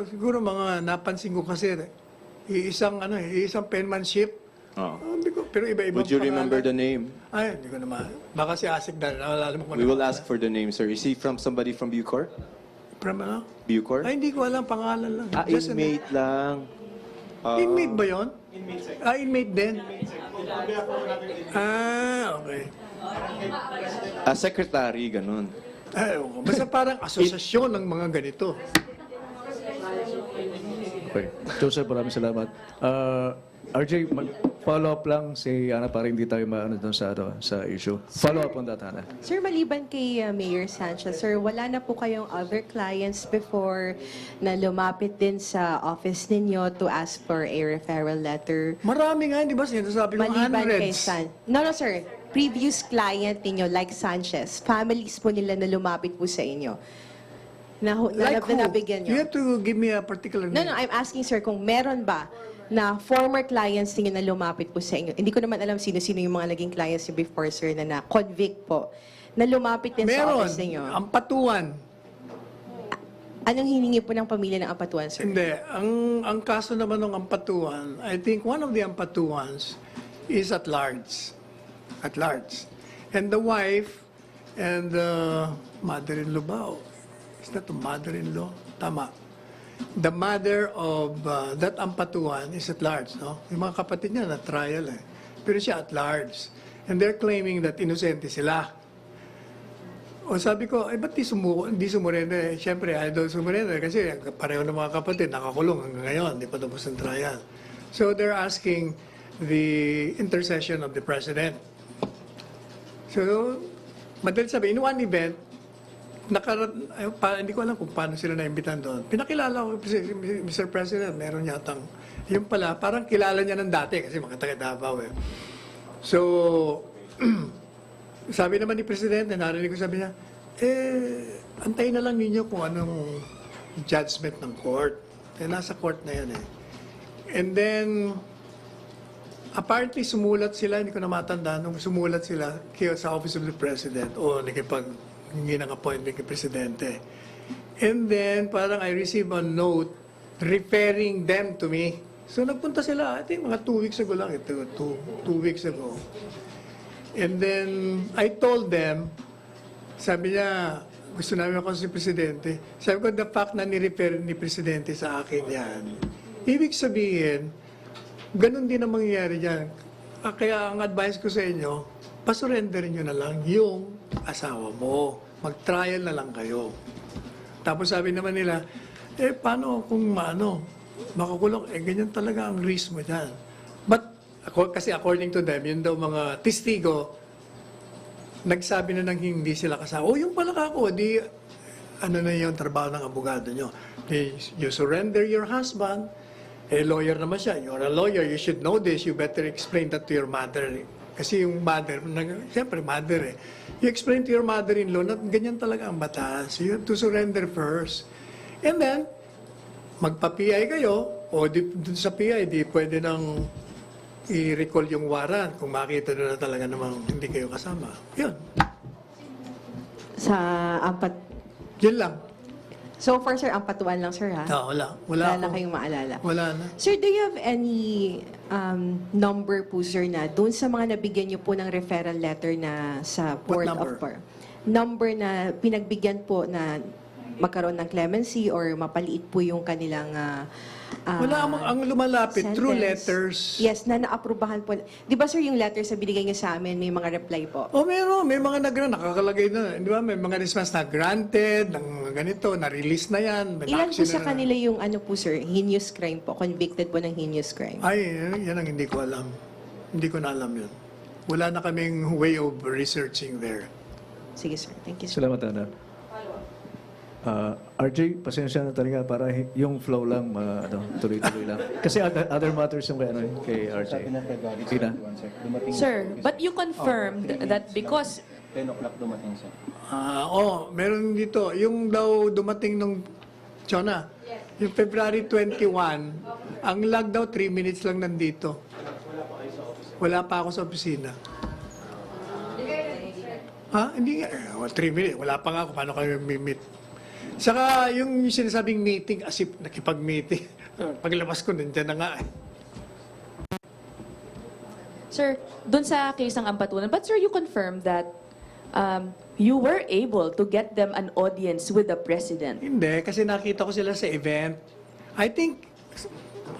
siguro mga napansin ko kasi, isang penmanship. Pero iba-ibang Would you remember the pangalan. name? Ay, hindi ko naman. Baka si Asik na, naalala mo ko We will ask for the name, sir. Is he from somebody from Bucor? From ano? Bucor? Ay, hindi ko alam, pangalan lang. Just a name. Inmate lang. Inmate ba yun? Inmate din? Okay. Secretary, ganun. Basta parang asosasyon ng mga ganito. Okay. Joseph, maraming salamat. RJ, follow-up lang si Ana para hindi tayo maano doon sa issue. Follow-up on that, Ana. Sir, maliban kay Mayor Sanchez, sir, wala na po kayong other clients before na lumapit din sa office ninyo to ask for a referral letter? Marami nga, di ba? Sinasabi ko Maliban kay hundreds. No, sir. previous client ninyo, like Sanchez, families po nila na lumapit po sa inyo, na Like who? nabigyan You nyo? have to give me a particular No, name. no, I'm asking, sir, kung meron ba na former clients ninyo na lumapit po sa inyo. Hindi ko naman alam sino-sino yung mga naging clients niyo before, sir, na na-convict po, na lumapit din sa Meron. office ninyo. Ang patuan. Anong hiningi po ng pamilya ng Ampatuan, sir? Hindi. Ang kaso naman ng Ampatuan, I think one of the Ampatuans is at large. At large. And the wife and the mother-in-law ba? Is that the mother-in-law? Tama. The mother of that Ampatuan is at large, no? Yung mga kapatid niya na trial eh. Pero siya at large. And they're claiming that inosente sila. O sabi ko, ba't di sumurende? Siyempre, idol sumurende kasi pareho ng mga kapatid, nakakulong hanggang ngayon, di pa tapos ang trial. So they're asking the intercession of the president. So, madali sabi, in one event, hindi ko alam kung paano sila naimbitan doon. Pinakilala ko, Mr. President, meron yatang, yung pala, parang kilala niya ng dati kasi mga taga-Davao eh. So, sabi naman ni Presidente, narinig ko sabi niya, antayin na lang ninyo kung anong judgment ng court. Nasa court na yan eh. And then, apparently sumulat sila, hindi ko na matanda, nung sumulat sila sa Office of the President o nakipag-hingi ng appointment kay Presidente. And then, parang I received a note referring them to me. So, nagpunta sila, I think mga 2 weeks ago lang, ito, 2 weeks ago. And then, I told them, sabi niya, gusto namin ako si Presidente. Sabi ko, the fact na ni-refer ni Presidente sa akin yan, ibig sabihin, ganun din ang mangyayari dyan. Kaya ang advice ko sa inyo, pasurrenderin nyo na lang yung asawa mo. Mag-trial na lang kayo. Tapos sabi naman nila, paano kung makakulong? Ganyan talaga ang risk mo dyan. But, kasi according to them, yun daw mga testigo, nagsabi na nang hindi sila kasama. Yung pala ako, ano na yung trabaho ng abogado nyo. You surrender your husband, lawyer naman siya. You're a lawyer, you should know this. You better explain that to your mother. Kasi yung mother, siyempre mother eh. You explain to your mother-in-law na ganyan talaga ang batas. You have to surrender first. And then, magpa-PI kayo, o dun sa PI, di pwede nang i-recall yung warrant kung makita na talaga namang hindi kayo kasama. Yun. Sa Yun lang. So far, sir, Ampatuan lang, sir, ha? Wala. Wala na kayong maalala. Wala na. Sir, do you have any number po, sir, na doon sa mga nabigyan niyo po ng referral letter na sa Port number? of Par? Number na pinagbigyan po na magkaroon ng clemency or mapaliit po yung kanilang Wala ang lumalapit sentence. through letters. Yes, na naaprubahan po. Di ba, sir, yung letters na binigay niyo sa amin, may mga reply po? Meron. May mga nakakalagay na. Di ba? May mga response na granted, ng ganito, na-release na yan. May Ilan po action sa na. kanila yung po, sir, heinous crime po, convicted po ng heinous crime? Ay, yan ang hindi ko alam. Hindi ko na alam yun. Wala na kaming way of researching there. Sige, sir. Thank you, sir. Salamat, Ana. RJ, pasensya na talaga para yung flow lang, tuloy-tuloy lang. Kasi other matters yung kay RJ. Sina? Sir, but you confirmed that because 10 o'clock dumating siya. Meron dito. Yung daw dumating nung Chona, yung February 21, ang lag daw 3 minutes lang nandito. Wala pa ako sa opisina. Hindi nga. 3 minutes. Wala pa nga ako. Paano kami meet? Saka yung sinasabing meeting, as if nakipag-meeting. Paglabas ko, nandiyan na nga eh. Sir, dun sa case ng Ampatuan, but sir, you confirmed that you were able to get them an audience with the president. Hindi, kasi nakita ko sila sa event. I think,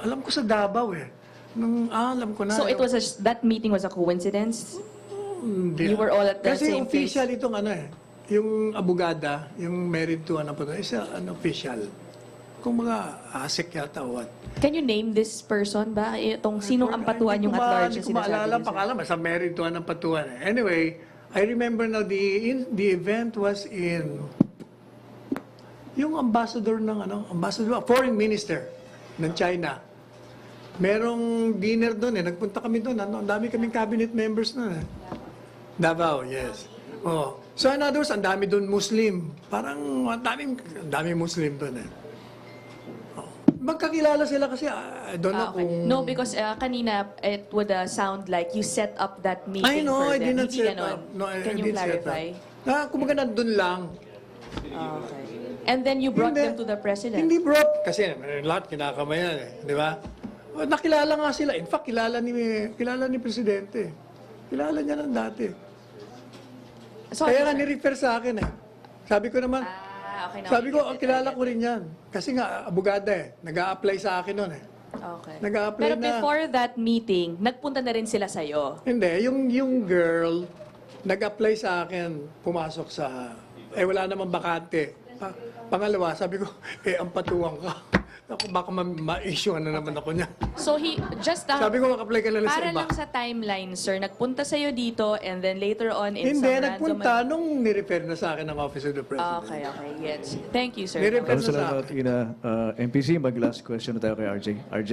alam ko sa Davao eh. Alam ko na. So it was that meeting was a coincidence? Hindi. You were all at the kasi same place? official itong yung abogada, yung married to isa official. Kung mga asik yata o what. Can you name this person ba? Itong sinong Ampatuan yung at large na Hindi ko maalala sinasabi pangalan, basta married to Ampatuan. Anyway, I remember now the event was in yung ambassador foreign minister ng China. Merong dinner doon nagpunta kami doon, ang dami kaming cabinet members noon Davao, yes. Oh. So in other words, ang dami doon Muslim. Parang ang daming Muslim doon eh. Oh. Magkakilala sila kasi I don't know Okay. kung... No, because kanina it would sound like you set up that meeting I know, for I them. did not Hindi set ganon. up. No, I Can you didn't set clarify? up. Kumbaga nandun lang. Okay. And then you brought Hindi. them to the president? Hindi brought. Kasi lahat kinakamayan eh. Di ba? Nakilala nga sila. In fact, kilala ni Presidente. Kilala niya ng dati. Sorry, Kaya nga sir. ni-refer sa akin eh. Sabi ko naman, Okay, now sabi we ko, get it. kilala ko rin yan. Kasi nga, abogada eh. Nag-a-apply sa akin nun eh. Okay. Nag-a-apply Pero na. before that meeting, nagpunta na rin sila sa'yo. Hindi, yung girl, nag-apply sa akin, pumasok sa, wala namang bakante. Pangalawa, sabi ko, ang patuwang ka. Ako, baka ma-issue na naman ako niya. So he just Sabi ko, mag-apply ka na lang sa para iba. lang sa timeline, sir, nagpunta sa'yo dito and then later on in Hindi, some nagpunta nung ni-refer na sa akin ng Office of the President. Okay, yes. Thank you, sir. Ni-refer na sa Salamat, akin. Ina. MPC, mag-last question na tayo kay RJ. RJ?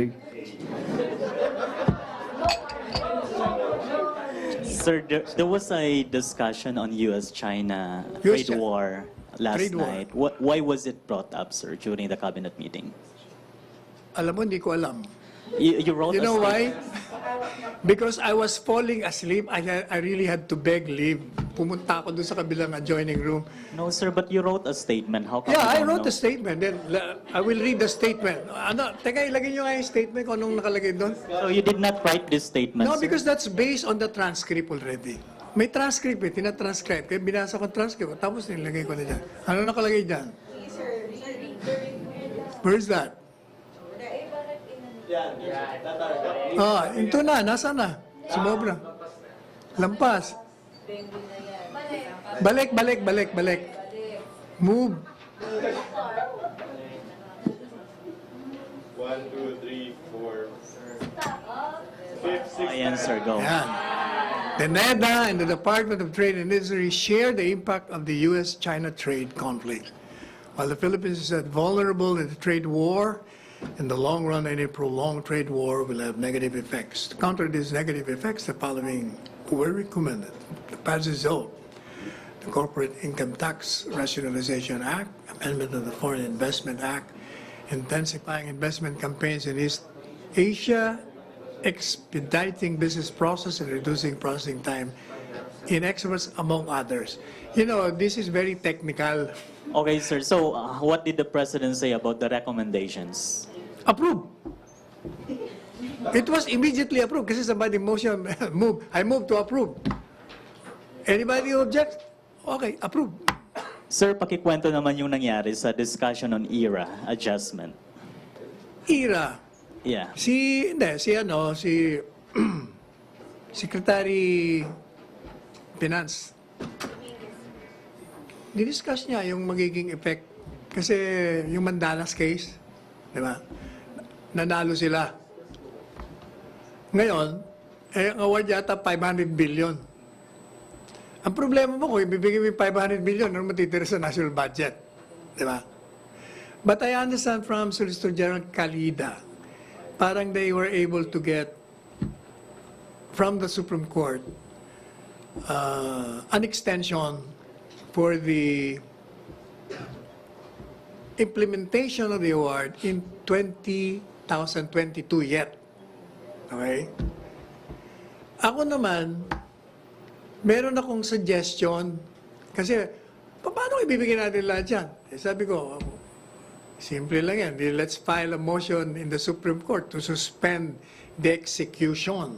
Sir, there was a discussion on U.S.-China US trade war last Trade war. night. Why was it brought up, sir, during the cabinet meeting? Alam mo, hindi ko alam. You wrote You a know why? statement. Because I was falling asleep. I really had to beg leave. Pumunta ako doon sa kabilang adjoining room. No, sir, but you wrote a statement. How come Yeah, you I don't wrote know? a statement. Then I will read the statement. Teka, ilagay nyo nga yung statement kung anong nakalagay doon. So you did not write this statement, No, sir? because that's based on the transcript already. May transcript eh, tinatranscribe. Kaya binasa ko ang transcript. Tapos nilagay ko na dyan. Ano nakalagay dyan? Where is that? Ito na. Nasa na? Sumobra. Lampas. Balik. Move. 1, 2, 3, 4, 5, 6, Ayan, sir, go. Yan. The NEDA and the Department of Trade and Industry share the impact of the U.S.-China trade conflict. While the Philippines is vulnerable in the trade war, in the long run, any prolonged trade war will have negative effects. To counter these negative effects, the following were recommended. The passage of the Corporate Income Tax Rationalization Act, amendment of the Foreign Investment Act, intensifying investment campaigns in East Asia, expediting business process and reducing processing time in exports, among others. You know, this is very technical. Okay, sir. So what did the president say about the recommendations? Approved. It was immediately approved kasi somebody motion move. I move to approve. Anybody who objects? Okay, approved. Sir, pakikwento naman yung nangyari sa discussion on ERA adjustment. ERA. Yeah. Si Secretary Finance. Didiscuss niya yung magiging effect. Kasi yung Mandalas case, di ba? Nanalo sila. Ngayon, ang award yata 500 billion. Ang problema mo kung ibibigay mo yung 500 billion, ano matitira sa national budget? Di ba? But I understand from Solicitor General Calida, parang they were able to get from the Supreme Court an extension for the implementation of the award in 2022 yet. Okay? Ako naman, meron akong suggestion kasi paano ibibigay natin lahat yan? Sabi ko, simple lang yan. Let's file a motion in the Supreme Court to suspend the execution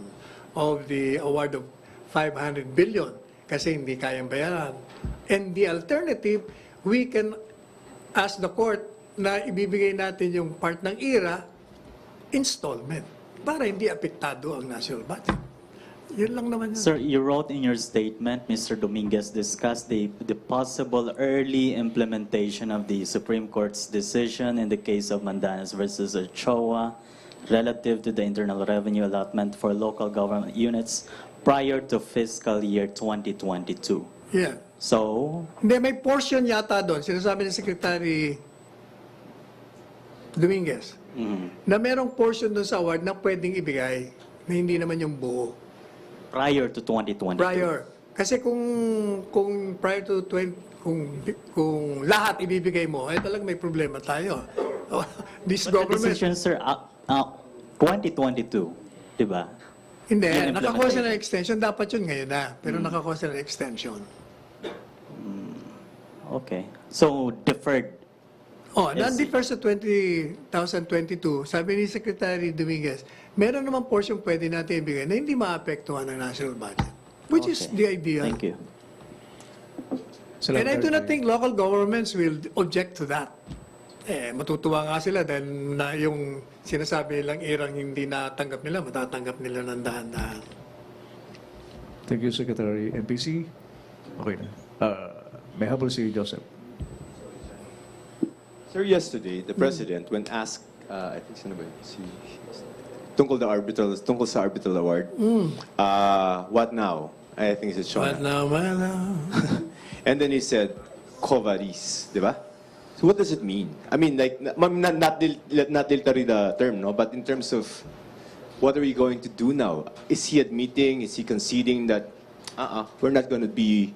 of the award of 500 billion kasi hindi kayang bayaran. And the alternative, we can ask the court na ibibigay natin yung part ng ERA installment para hindi apektado ang national budget. Yun lang naman yun. Sir, you wrote in your statement, Mr. Dominguez discussed the possible early implementation of the Supreme Court's decision in the case of Mandanas versus Ochoa relative to the internal revenue allotment for local government units prior to fiscal year 2022. Yeah. So, Hindi, may portion yata doon, sinasabi ni Secretary Dominguez, na merong portion doon sa award na pwedeng ibigay na hindi naman yung buo. prior to 2022. Prior. Kasi kung prior to 20, kung lahat ibibigay mo, ay talagang may problema tayo. This But the government, decision, sir, 2022, di ba? hindi, Yung nakakuha sila ng implementation. extension, dapat yun ngayon na, pero nakakuha sila ng extension. Okay. So, deferred. Oh, I see. non-defer sa 2022, sabi ni Secretary Dominguez, meron naman portion pwede natin ibigay na hindi maapektuhan ng national budget, which is Okay. the idea. Thank you. And I do not think local governments will object to that. Matutuwa nga sila dahil na yung sinasabi nilang irang hindi natanggap nila, matatanggap nila ng dahan-dahan. Thank you, Secretary. MPC? Okay na. May habol si Joseph. Sir, yesterday, the President, when asked, I think sino ba yun? Tungkol sa arbitral award, what now? I think it's Sean. What now, man? And then he said, covaris, di ba? So what does it mean? I mean, like, not literally the term, no? But in terms of what are we going to do now? Is he admitting, is he conceding that, we're not going to be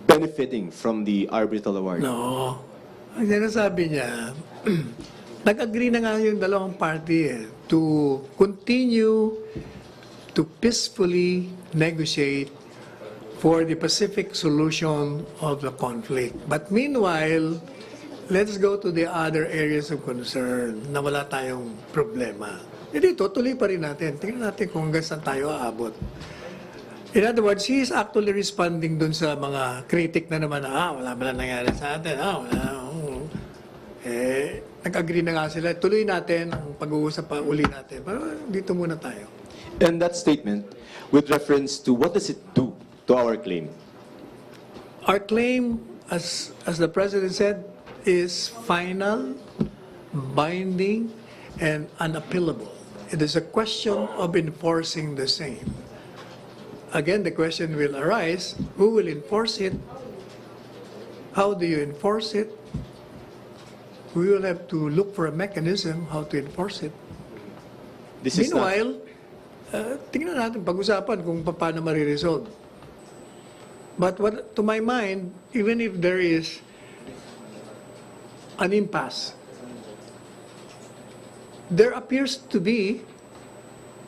benefiting from the arbitral award? No. Ang sinasabi niya, nag-agree na nga yung dalawang party to continue to peacefully negotiate for the Pacific solution of the conflict. But meanwhile, let's go to the other areas of concern na wala tayong problema. Hindi, tuloy pa rin natin. Tingnan natin kung hanggang saan tayo aabot. In other words, he is actually responding dun sa mga critic na naman na, wala ba na nangyari sa atin? Nag-agree na nga sila. Tuloy natin ang pag-uusap pa uli natin. Pero dito muna tayo. And that statement, with reference to what does it do to our claim? Our claim, as the President said, is final, binding, and unappealable. It is a question of enforcing the same. Again, the question will arise, who will enforce it? How do you enforce it? We will have to look for a mechanism how to enforce it. This is not- Meanwhile, tingnan natin, pag-usapan kung paano mariresolve. But to my mind, even if there is an impasse, there appears to be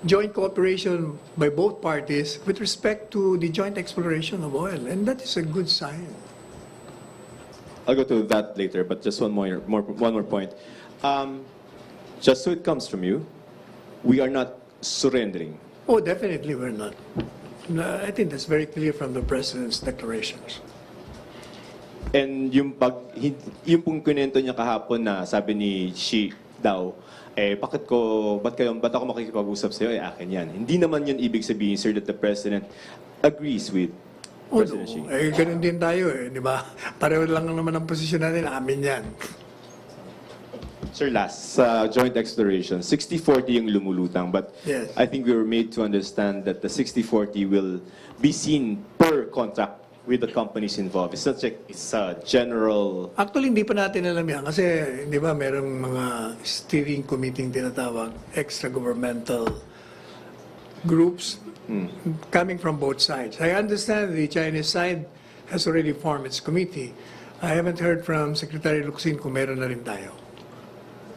joint cooperation by both parties with respect to the joint exploration of oil, and that is a good sign. I'll go to that later, but just one more point. Just so it comes from you, we are not surrendering. Oh, definitely we're not. No, I think that's very clear from the President's declarations. And yung pong kinento niya kahapon na sabi ni Xi daw, ba't ako makikipag-usap sa'yo? Akin yan. Hindi naman yun ibig sabihin, sir, that the President agrees with President Xi. Ganun din tayo di ba? Pareho lang naman ang posisyon natin, amin yan. Sir, last, sa joint exploration, 60-40 yung lumulutang, but Yes. I think we were made to understand that the 60-40 will be seen per contract with the companies involved. It's not like it's a general... Actually, hindi pa natin alam yan kasi, di ba, merong mga steering committee tinatawag, extra-governmental groups coming from both sides. I understand the Chinese side has already formed its committee. I haven't heard from Secretary Locsin kung meron na rin tayo.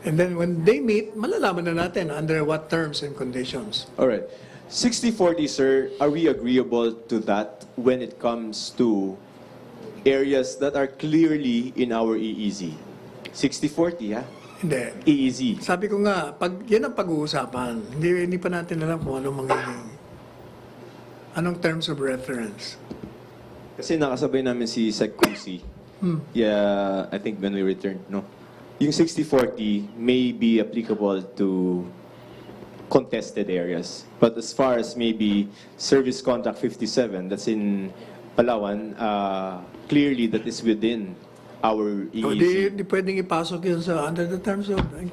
And then when they meet, malalaman na natin under what terms and conditions. All right. 60-40, sir, are we agreeable to that when it comes to areas that are clearly in our EEZ? 60-40, ha? Hindi. EEZ. Sabi ko nga, yan ang pag-uusapan. Hindi pa natin alam kung anong terms of reference. Kasi nakasabay namin si Sec. Kusi. Yeah, I think when we returned, no? Yung 60-40 may be applicable to contested areas. But as far as maybe Service Contract 57, that's in Palawan, clearly that is within our EEZ. Hindi pwedeng ipasok yun under the terms of and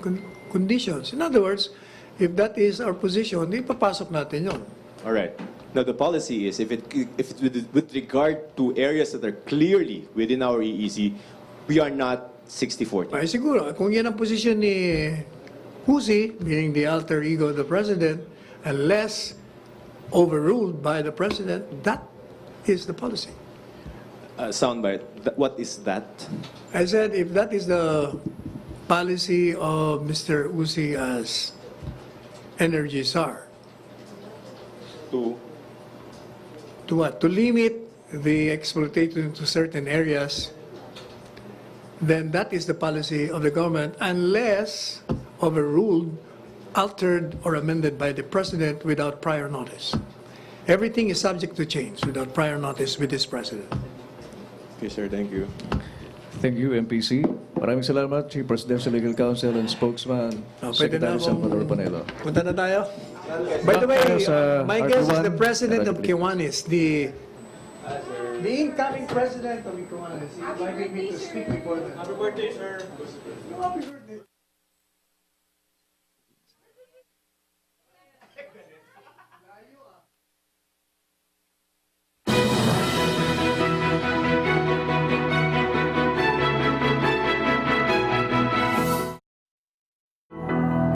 conditions. In other words, if that is our position, ipapasok natin yun. All right. Now the policy is if it's with regard to areas that are clearly within our EEZ, we are not 60-40. Ay siguro, kung yan ang posisyon ni Husi, meaning the alter ego of the President, unless overruled by the president, that is the policy. Soundbite. What is that? I said, if that is the policy of Mr. Uzi as energy czar, To to what? To limit the exploitation to certain areas, then that is the policy of the government unless overruled, altered, or amended by the president without prior notice. Everything is subject to change without prior notice with this president. Okay, sir. Thank you. Thank you, MPC. Maraming salamat, Chief Presidential Legal Counsel and Spokesman, Pwede na Secretary Salvador akong Panelo. punta na tayo. By the way, my guest is the R21, president of Directly. Kiwanis, the incoming president of Kiwanis. He invited me to speak before them. Happy birthday, sir. Happy birthday.